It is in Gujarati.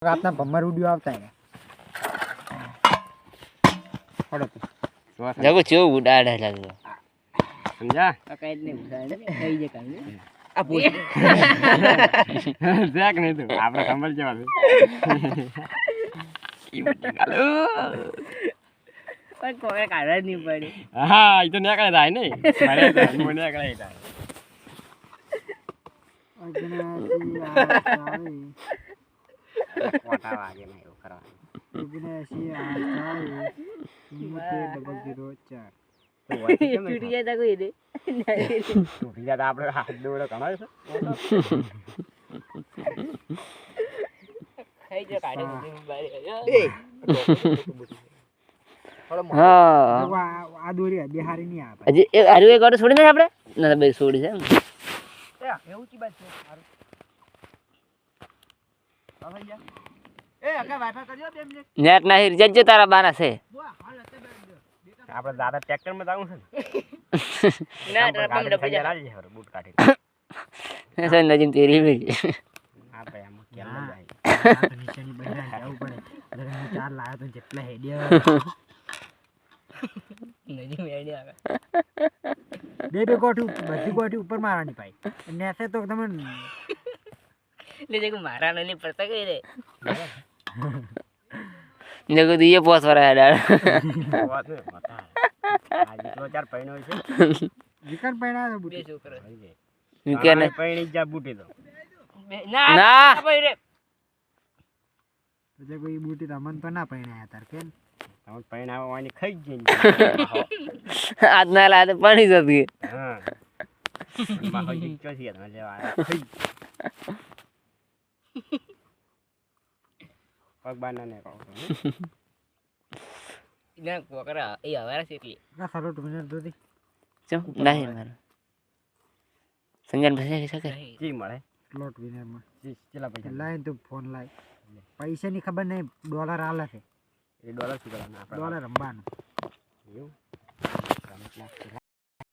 આપના ભમર ઉડ્યો આવતા ને પડો જગો ચેવું ઉડાડે લાગો સમજા આ કઈ જ નહીં ઉડાડે થઈ જાય કાઈ આ પૂછ દેખ નહીં તું આપણે સંભળ જવા દે પણ કોઈ કાઢવા જ નહીં પડી હા એ તો નીકળે જાય ને મારે તો મને નીકળે જાય કોટા વાગે ને એવું કરવાનું છૂટી જાય તા કોઈ દે તૂટી જાય આપણે હાથ દોડો ઘણો છે થઈ જાય કાઢે હા આ દોરી બિહારી નહીં આવે હજી એક આરુ એક ઓટો છોડી દે આપણે ના બે છોડી છે એવું કી બાત છે એ અગા વાઈફાઈ કરજો 2 મિનિટ નેટ નહીં રિચાર્જ તારા બાના છે આપણે દાદા ટ્રેક્ટર માં જાવું છે ના ડબમ ડબી જાય રાજી છે બૂટ કાઢી છે નજીમ તેરી ભઈ હા ભાઈ આમ કેમ જાય તો નીચેની બહાર જવું પડે અગર હું 4 લાવ્યો તો જેટલા હેડ્યો નજી મેડી આવે બે કોઠી બધી કોઠી ઉપર મારવાની ભાઈ નેસે તો તમે લે જે મારા નલી પડતા કઈ રે જગો દીએ પોસવા હેડા વાત ને મતા આજે તો 4 પૈણો છે વિકન પૈણા બે બુટી છોકરો કે ને પૈણી જા બૂટી દો ના ના ભાઈ રે એટલે કોઈ બુટી તમને તો ના પૈણા તાર કે તમે પૈણાવા વાની ખાઈ ગઈ આજ ના લાદે પાણી જતી હા માં હોય કે છે તમે લેવા ખાઈ પગ બાના ને કહો ના કોકરા એ હવારા છે એટલે ના સારો 2 મિનિટ દોદી ચમ નહીં મારો સંજન ભાઈ શકે જી મળે સ્લોટ વિનર માં કેટલા પૈસા લાઈન તો ફોન લાઈ પૈસા ની ખબર નહીં ડોલર આલે છે એ ડોલર શું કરવાના આપણે ડોલર રમવાનું એવું